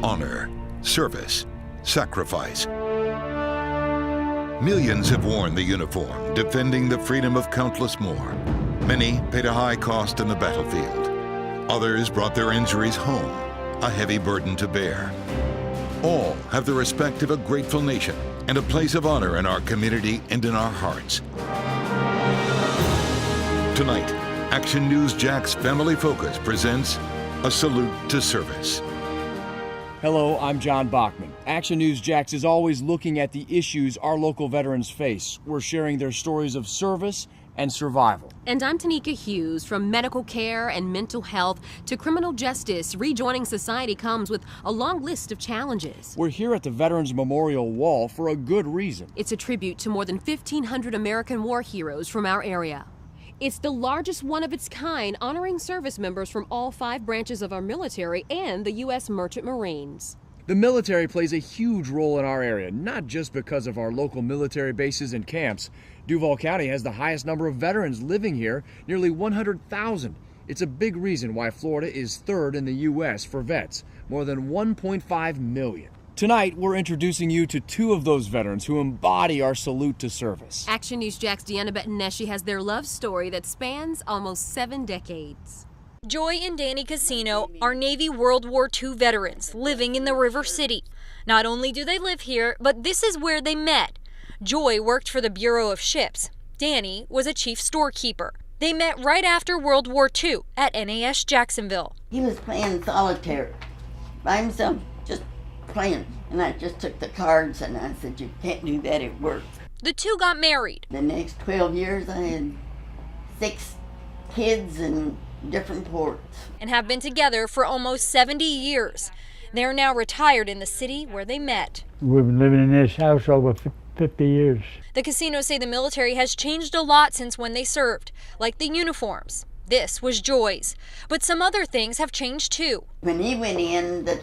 honor, service, sacrifice. Millions have worn the uniform, defending the freedom of countless more. Many paid a high cost in the battlefield. Others brought their injuries home, a heavy burden to bear. All have the respect of a grateful nation and a place of honor in our community and in our hearts. Tonight, Action News Jax Family Focus presents A Salute to Service. Hello, I'm John Bachman. Action News Jax is always looking at the issues our local veterans face. We're sharing their stories of service and survival. And I'm Tanika Hughes. From medical care and mental health to criminal justice, rejoining society comes with a long list of challenges. We're here at the Veterans Memorial Wall for a good reason. It's a tribute to more than 1,500 American war heroes from our area. It's the largest one of its kind, honoring service members from all 5 branches of our military and the U.S. Merchant Marines. The military plays a huge role in our area, not just because of our local military bases and camps. Duval County has the highest number of veterans living here, nearly 100,000. It's a big reason why Florida is 3rd in the U.S. for vets, more than 1.5 million. Tonight, we're introducing you to 2 of those veterans who embody our salute to service. Action News Jax Deanna Bettineschi has their love story that spans almost 7 decades. Joy and Danny Casino are Navy World War II veterans living in the River City. Not only do they live here, but this is where they met. Joy worked for the Bureau of Ships. Danny was a chief storekeeper. They met right after World War II at NAS Jacksonville. He was playing solitaire by himself, just playing. And I just took the cards and I said, "You can't do that at work." The 2 got married. The next 12 years I had 6 kids in different ports. And have been together for almost 70 years. They're now retired in the city where they met. We've been living in this house over 50 years. The casinos say the military has changed a lot since when they served, like the uniforms. This was Joy's. But some other things have changed too. When he went in, the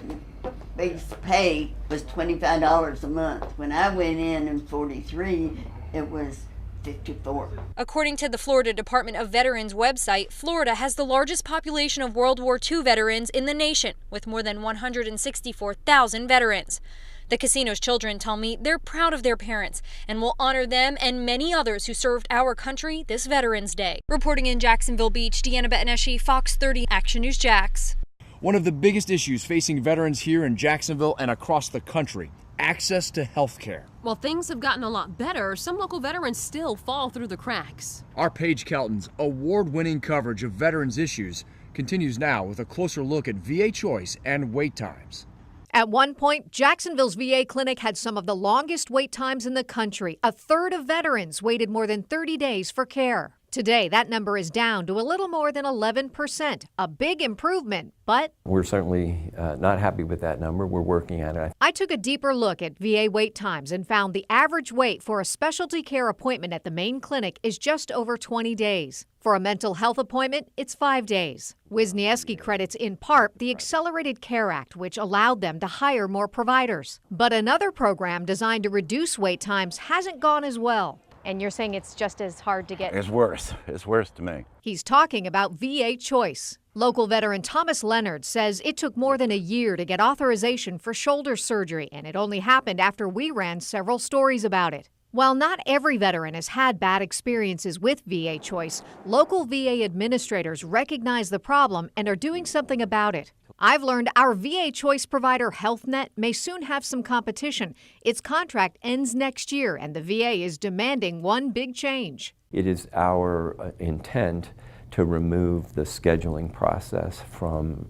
base pay was $25 a month. When I went in 43, it was 54. According to the Florida Department of Veterans website, Florida has the largest population of World War II veterans in the nation, with more than 164,000 veterans. The casino's children tell me they're proud of their parents and will honor them and many others who served our country this Veterans Day. Reporting in Jacksonville Beach, Deanna Bettineschi, Fox 30 Action News Jax. One of the biggest issues facing veterans here in Jacksonville and across the country: access to health care. While things have gotten a lot better, some local veterans still fall through the cracks. Our Paige Kelton's award-winning coverage of veterans' issues continues now with a closer look at VA choice and wait times. At one point, Jacksonville's VA clinic had some of the longest wait times in the country. A third of veterans waited more than 30 days for care. Today, that number is down to a little more than 11%, a big improvement, but we're certainly not happy with that number. We're working at it. I took a deeper look at VA wait times and found the average wait for a specialty care appointment at the main clinic is just over 20 days. For a mental health appointment, it's 5 days. Wisniewski credits in part the Accelerated Care Act, which allowed them to hire more providers. But another program designed to reduce wait times hasn't gone as well. And you're saying it's just as hard to get? It's worse. It's worse to me. He's talking about VA choice. Local veteran Thomas Leonard says it took more than a year to get authorization for shoulder surgery, and it only happened after we ran several stories about it. While not every veteran has had bad experiences with VA choice, local VA administrators recognize the problem and are doing something about it. I've learned our VA choice provider HealthNet may soon have some competition. Its contract ends next year, and the VA is demanding one big change. It is our intent to remove the scheduling process from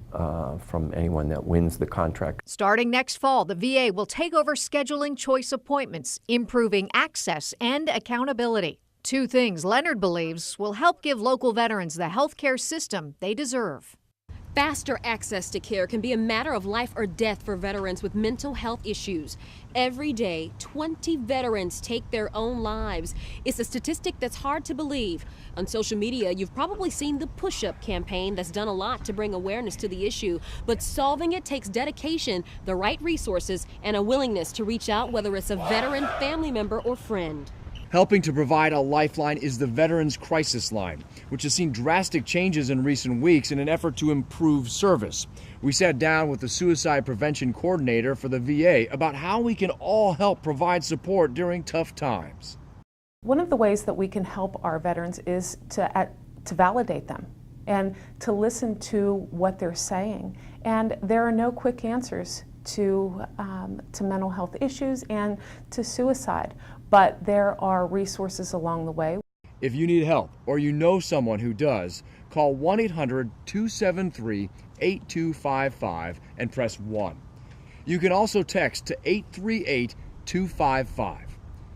anyone that wins the contract. Starting next fall, the VA will take over scheduling choice appointments, improving access and accountability. 2 things Leonard believes will help give local veterans the health care system they deserve. Faster access to care can be a matter of life or death for veterans with mental health issues. Every day, 20 veterans take their own lives. It's a statistic that's hard to believe. On social media, you've probably seen the push-up campaign that's done a lot to bring awareness to the issue, but solving it takes dedication, the right resources, and a willingness to reach out, whether it's a veteran, family member, or friend. Helping to provide a lifeline is the Veterans Crisis Line, which has seen drastic changes in recent weeks in an effort to improve service. We sat down with the suicide prevention coordinator for the VA about how we can all help provide support during tough times. One of the ways that we can help our veterans is to validate them and to listen to what they're saying. And there are no quick answers to mental health issues and to suicide, but there are resources along the way. If you need help or you know someone who does, call 1-800-273-8255 and press 1. You can also text to 838-255.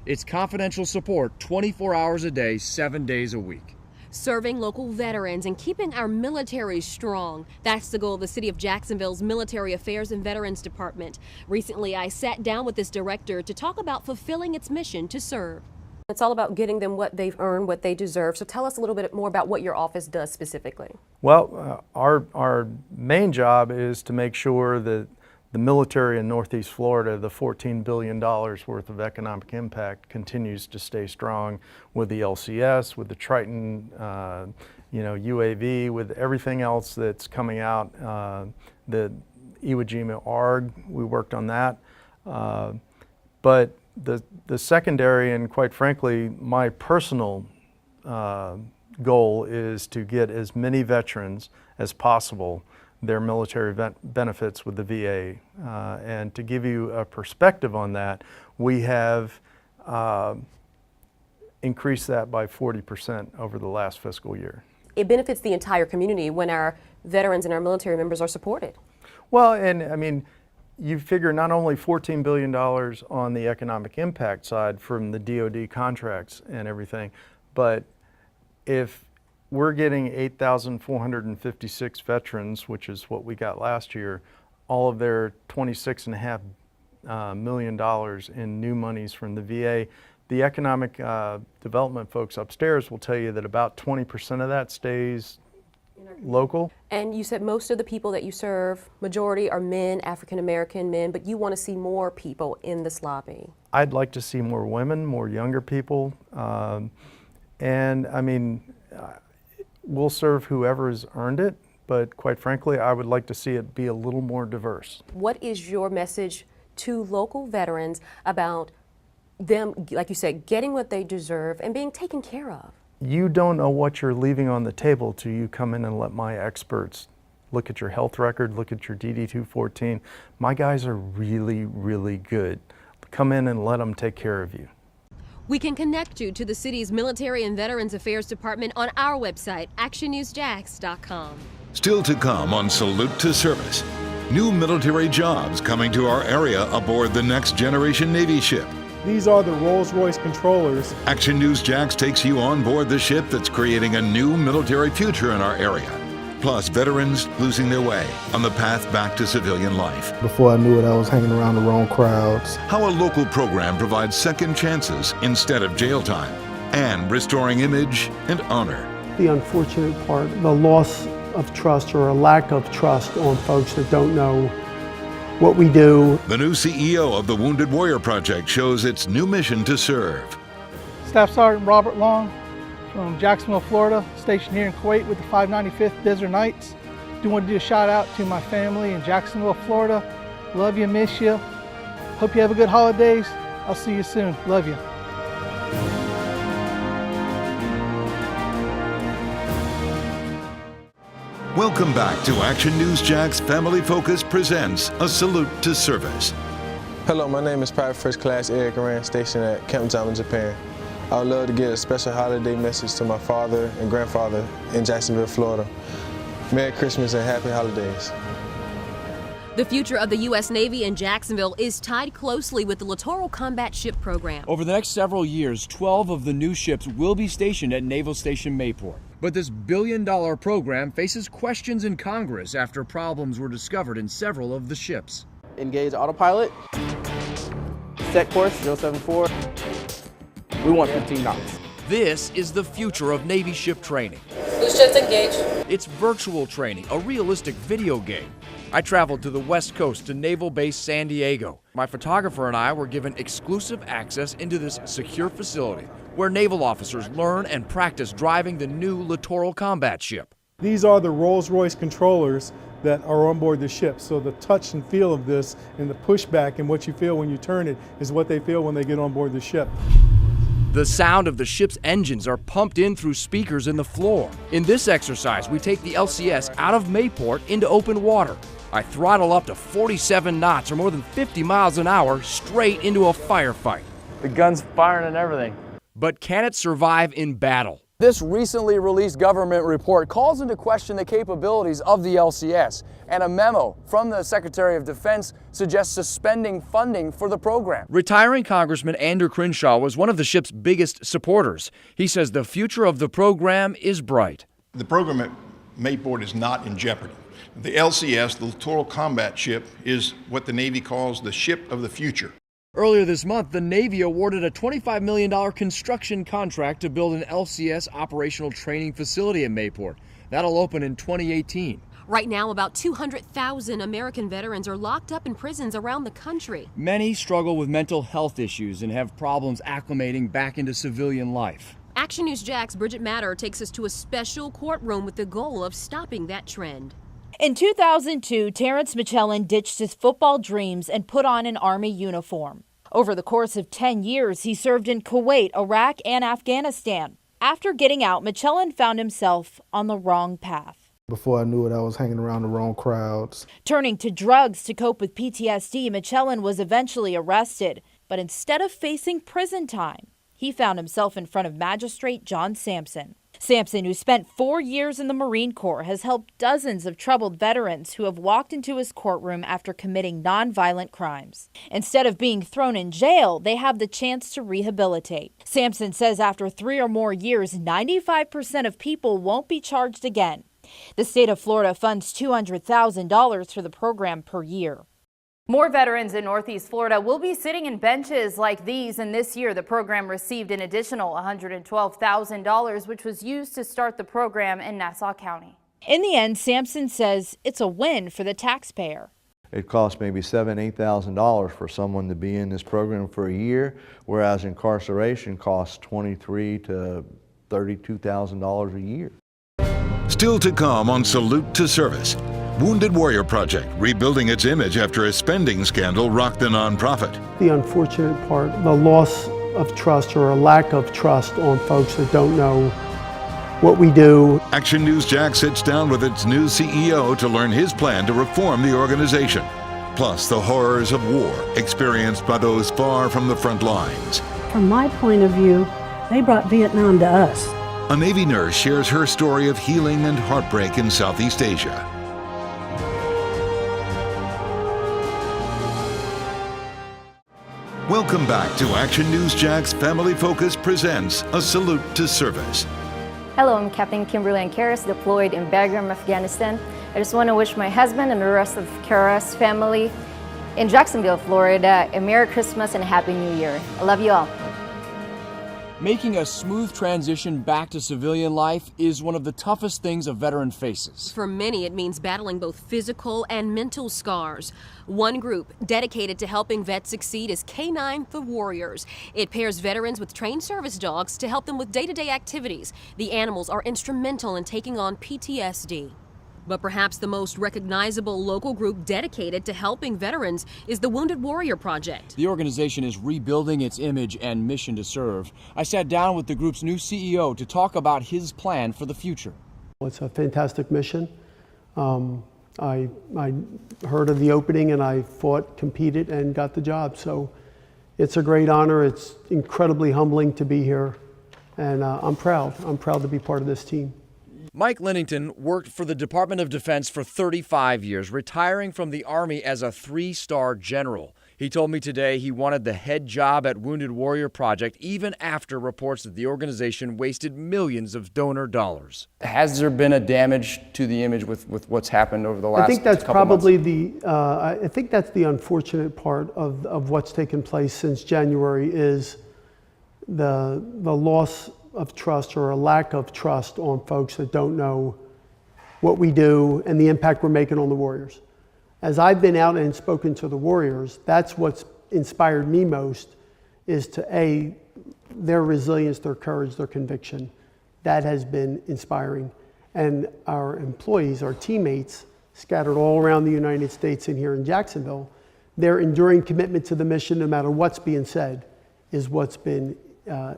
It's confidential support 24 hours a day, 7 days a week. Serving local veterans and keeping our military strong. That's the goal of the City of Jacksonville's Military Affairs and Veterans Department. Recently, I sat down with this director to talk about fulfilling its mission to serve. It's all about getting them what they've earned, what they deserve. So tell us a little bit more about what your office does specifically. Well, our main job is to make sure that the military in Northeast Florida, the $14 billion worth of economic impact, continues to stay strong with the LCS, with the Triton, UAV, with everything else that's coming out. The Iwo Jima ARG, we worked on that. But the secondary, and quite frankly, my personal goal is to get as many veterans as possible their military benefits with the VA. And to give you a perspective on that, we have increased that by 40% over the last fiscal year. It benefits the entire community when our veterans and our military members are supported. Well, and I mean, you figure not only $14 billion on the economic impact side from the DoD contracts and everything, but if we're getting 8,456 veterans, which is what we got last year, all of their $26.5 million in new monies from the VA. The economic development folks upstairs will tell you that about 20% of that stays local. And you said most of the people that you serve, majority are men, African American men, but you want to see more people in this lobby. I'd like to see more women, more younger people. And I mean, we'll serve whoever has earned it, but quite frankly, I would like to see it be a little more diverse. What is your message to local veterans about them, like you said, getting what they deserve and being taken care of? You don't know what you're leaving on the table till you come in and let my experts look at your health record, look at your DD-214. My guys are really, really good. Come in and let them take care of you. We can connect you to the city's Military and Veterans Affairs Department on our website, actionnewsjax.com. Still to come on Salute to Service. New military jobs coming to our area aboard the Next Generation Navy ship. These are the Rolls-Royce controllers. Action News Jax takes you on board the ship that's creating a new military future in our area. Plus, veterans losing their way on the path back to civilian life. Before I knew it, I was hanging around the wrong crowds. How a local program provides second chances instead of jail time. And restoring image and honor. The unfortunate part, the loss of trust or a lack of trust on folks that don't know what we do. The new CEO of the Wounded Warrior Project shows its new mission to serve. Staff Sergeant Robert Long from Jacksonville, Florida, stationed here in Kuwait with the 595th Desert Knights. Do want to do a shout out to my family in Jacksonville, Florida. Love you, miss you. Hope you have a good holidays. I'll see you soon. Love you. Welcome back to Action News Jax Family Focus presents A Salute to Service. Hello, my name is Private First Class Eric Aran, stationed at Camp Jama, Japan. I would love to get a special holiday message to my father and grandfather in Jacksonville, Florida. Merry Christmas and Happy Holidays. The future of the U.S. Navy in Jacksonville is tied closely with the Littoral Combat Ship Program. Over the next several years, 12 of the new ships will be stationed at Naval Station Mayport. But this billion-dollar program faces questions in Congress after problems were discovered in several of the ships. Engage autopilot. Set course 074. We want 15 knots. This is the future of Navy ship training. Loose jets engaged. It's virtual training, a realistic video game. I traveled to the West Coast to Naval Base San Diego. My photographer and I were given exclusive access into this secure facility where naval officers learn and practice driving the new Littoral Combat Ship. These are the Rolls-Royce controllers that are on board the ship. So the touch and feel of this and the pushback and what you feel when you turn it is what they feel when they get on board the ship. The sound of the ship's engines are pumped in through speakers in the floor. In this exercise, we take the LCS out of Mayport into open water. I throttle up to 47 knots or more than 50 miles an hour straight into a firefight. The gun's firing and everything. But can it survive in battle? This recently released government report calls into question the capabilities of the LCS, and a memo from the Secretary of Defense suggests suspending funding for the program. Retiring Congressman Andrew Crenshaw was one of the ship's biggest supporters. He says the future of the program is bright. The program at Mayport is not in jeopardy. The LCS, the Littoral Combat Ship, is what the Navy calls the ship of the future. Earlier this month, the Navy awarded a $25 million construction contract to build an LCS operational training facility in Mayport. That'll open in 2018. Right now, about 200,000 American veterans are locked up in prisons around the country. Many struggle with mental health issues and have problems acclimating back into civilian life. Action News Jack's Bridget Matter takes us to a special courtroom with the goal of stopping that trend. In 2002, Terrence McClellan ditched his football dreams and put on an Army uniform. Over the course of 10 years, he served in Kuwait, Iraq, and Afghanistan. After getting out, McClellan found himself on the wrong path. Before I knew it, I was hanging around the wrong crowds. Turning to drugs to cope with PTSD, McClellan was eventually arrested. But instead of facing prison time, he found himself in front of Magistrate John Sampson. Sampson, who spent 4 years in the Marine Corps, has helped dozens of troubled veterans who have walked into his courtroom after committing nonviolent crimes. Instead of being thrown in jail, they have the chance to rehabilitate. Sampson says after 3 or more years, 95% of people won't be charged again. The state of Florida funds $200,000 for the program per year. More veterans in Northeast Florida will be sitting in benches like these, and this year the program received an additional $112,000, which was used to start the program in Nassau County. In the end, Sampson says it's a win for the taxpayer. It costs maybe $7,000, $8,000 for someone to be in this program for a year, whereas incarceration costs $23,000 to $32,000 a year. Still to come on Salute to Service. Wounded Warrior Project, rebuilding its image after a spending scandal rocked the nonprofit. The unfortunate part, the loss of trust or a lack of trust on folks that don't know what we do. Action News Jack sits down with its new CEO to learn his plan to reform the organization. Plus the horrors of war experienced by those far from the front lines. From my point of view, they brought Vietnam to us. A Navy nurse shares her story of healing and heartbreak in Southeast Asia. Welcome back to Action News Jack's Family Focus presents A Salute to Service. Hello, I'm Captain Kimberly Ancaris, deployed in Bagram, Afghanistan. I just want to wish my husband and the rest of Kara's family in Jacksonville, Florida, a Merry Christmas and a Happy New Year. I love you all. Making a smooth transition back to civilian life is one of the toughest things a veteran faces. For many, it means battling both physical and mental scars. One group dedicated to helping vets succeed is K9 The Warriors. It pairs veterans with trained service dogs to help them with day-to-day activities. The animals are instrumental in taking on PTSD. But perhaps the most recognizable local group dedicated to helping veterans is the Wounded Warrior Project. The organization is rebuilding its image and mission to serve. I sat down with the group's new CEO to talk about his plan for the future. It's a fantastic mission. I heard of the opening and I fought, competed, and got the job. So it's a great honor. It's incredibly humbling to be here. And I'm proud. I'm proud to be part of this team. Mike Lennington worked for the Department of Defense for 35 years, retiring from the Army as a 3-star general. He told me today he wanted the head job at Wounded Warrior Project even after reports that the organization wasted millions of donor dollars. Has there been a damage to the image with what's happened over the last couple months? I think that's probably I think that's the unfortunate part of what's taken place since January is the loss of trust or a lack of trust on folks that don't know what we do and the impact we're making on the Warriors. As I've been out and spoken to the Warriors, that's what's inspired me most, is to their resilience, their courage, their conviction, that has been inspiring. And our employees, our teammates, scattered all around the United States and here in Jacksonville, their enduring commitment to the mission, no matter what's being said, is what's been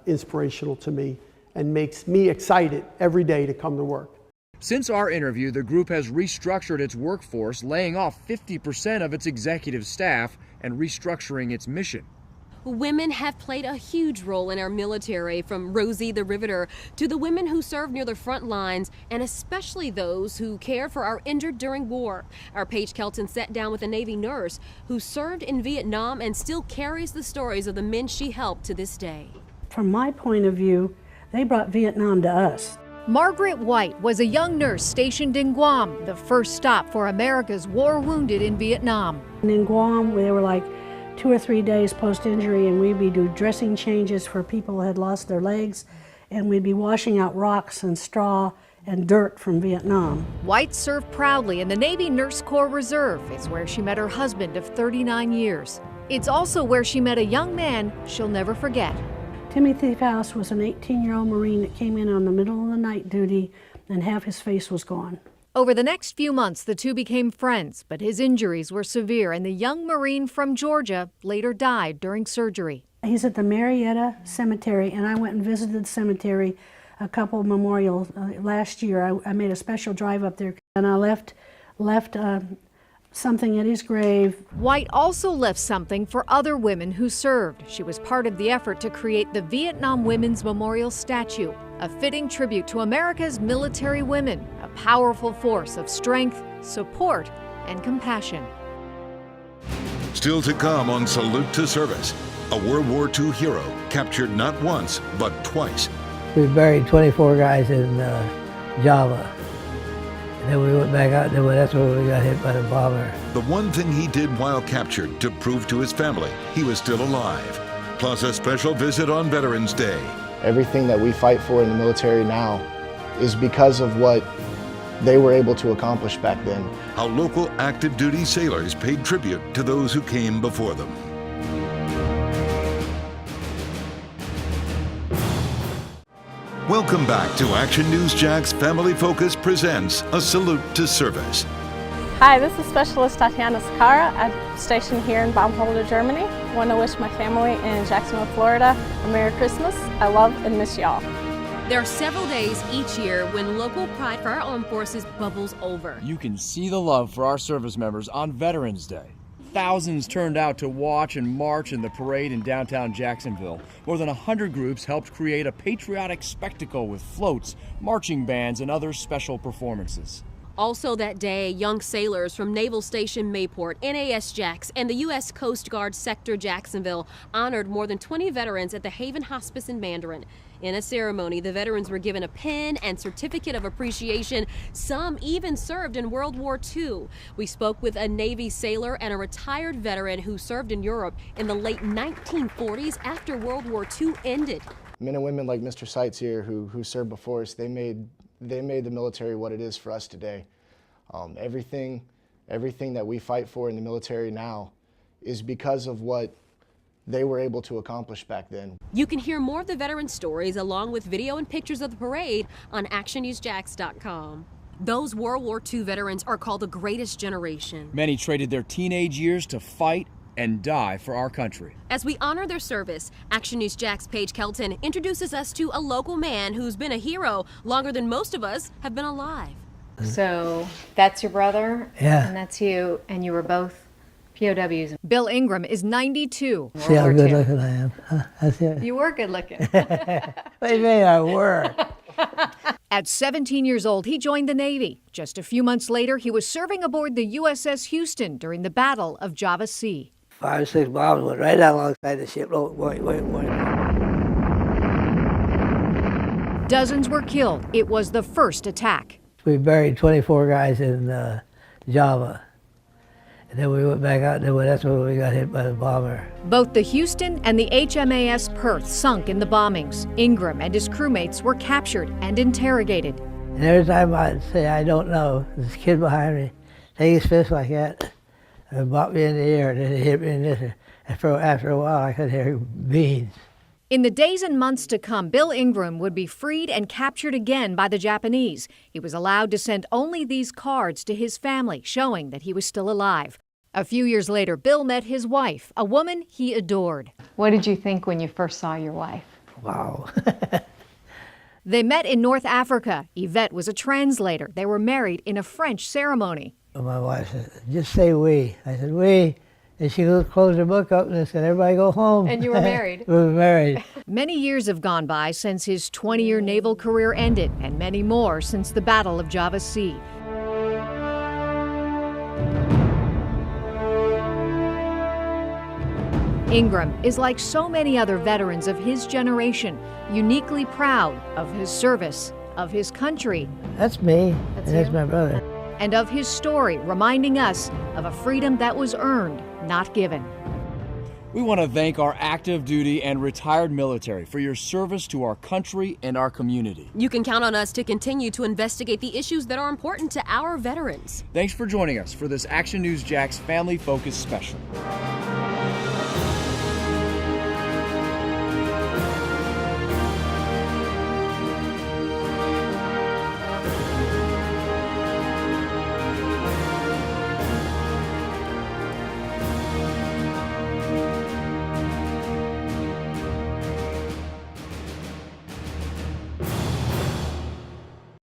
inspirational to me and makes me excited every day to come to work. Since our interview, the group has restructured its workforce, laying off 50% of its executive staff and restructuring its mission. Women have played a huge role in our military, from Rosie the Riveter to the women who serve near the front lines, and especially those who care for our injured during war. Our Paige Kelton sat down with a Navy nurse who served in Vietnam and still carries the stories of the men she helped to this day. From my point of view, they brought Vietnam to us. Margaret White was a young nurse stationed in Guam, the first stop for America's war wounded in Vietnam. And in Guam, they were like 2 or 3 days post-injury, and we'd be doing dressing changes for people who had lost their legs, and we'd be washing out rocks and straw and dirt from Vietnam. White served proudly in the Navy Nurse Corps Reserve. It's where she met her husband of 39 years. It's also where she met a young man she'll never forget. Timothy Faust was an 18-year-old Marine that came in on the middle of the night duty, and half his face was gone. Over the next few months, the two became friends, but his injuries were severe, and the young Marine from Georgia later died during surgery. He's at the Marietta Cemetery, and I went and visited the cemetery, a couple of memorials last year. I made a special drive up there, and I left something at his grave. White also left something for other women who served. She was part of the effort to create the Vietnam Women's Memorial Statue, a fitting tribute to America's military women, a powerful force of strength, support, and compassion. Still to come on Salute to Service, a World War II hero captured not once, but twice. We buried 24 guys in Java. And then we went back out, and that's where we got hit by the bomber. The one thing he did while captured to prove to his family he was still alive. Plus a special visit on Veterans Day. Everything that we fight for in the military now is because of what they were able to accomplish back then. How local active duty sailors paid tribute to those who came before them. Welcome back to Action News Jax Family Focus presents A Salute to Service. Hi, this is Specialist Tatiana Sakara. I'm stationed here in Baumholder, Germany. I want to wish my family in Jacksonville, Florida a Merry Christmas. I love and miss y'all. There are several days each year when local pride for our armed forces bubbles over. You can see the love for our service members on Veterans Day. Thousands turned out to watch and march in the parade in downtown Jacksonville. More than 100 groups helped create a patriotic spectacle with floats, marching bands, and other special performances. Also that day, young sailors from Naval Station Mayport, NAS Jax, and the U.S. Coast Guard Sector Jacksonville honored more than 20 veterans at the Haven Hospice in Mandarin. In a ceremony, the veterans were given a pin and certificate of appreciation. Some even served in World War II. We spoke with a Navy sailor and a retired veteran who served in Europe in the late 1940s after World War II ended. Men and women like Mr. Seitz here who served before us, they made the military what it is for us today. Everything that we fight for in the military now is because of what they were able to accomplish back then. You can hear more of the veteran stories along with video and pictures of the parade on actionnewsjax.com. Those World War II veterans are called the greatest generation. Many traded their teenage years to fight and die for our country. As we honor their service, Action News Jax Paige Kelton introduces us to a local man who's been a hero longer than most of us have been alive. So that's your brother? Yeah. And that's you, and you were both POWs. Bill Ingram is 92. See how good looking I am? Huh? That's it. You were good looking. What do you mean I were? At 17 years old, he joined the Navy. Just a few months later, he was serving aboard the USS Houston during the Battle of Java Sea. 5 or 6 bombs went right down alongside the ship. Wait. Dozens were killed. It was the first attack. We buried 24 guys in Java. And then we went back out, and that's where we got hit by the bomber. Both the Houston and the HMAS Perth sunk in the bombings. Ingram and his crewmates were captured and interrogated. And every time I'd say, I don't know, this kid behind me, take his fist like that, and bop me in the ear, and then he hit me in this. And after a while, I could hear beans. In the days and months to come, Bill Ingram would be freed and captured again by the Japanese. He was allowed to send only these cards to his family, showing that he was still alive. A few years later, Bill met his wife, a woman he adored. What did you think when you first saw your wife? Wow. They met in North Africa. Yvette was a translator. They were married in a French ceremony. My wife said, just say we. I said, we. And she closed her book up and said, everybody go home. And you were married? We were married. Many years have gone by since his 20-year naval career ended, and many more since the Battle of Java Sea. Ingram is like so many other veterans of his generation, uniquely proud of his service, of his country. That's me, and that's my brother. And of his story, reminding us of a freedom that was earned, not given. We want to thank our active duty and retired military for your service to our country and our community. You can count on us to continue to investigate the issues that are important to our veterans. Thanks for joining us for this Action News Jax Family Focus Special.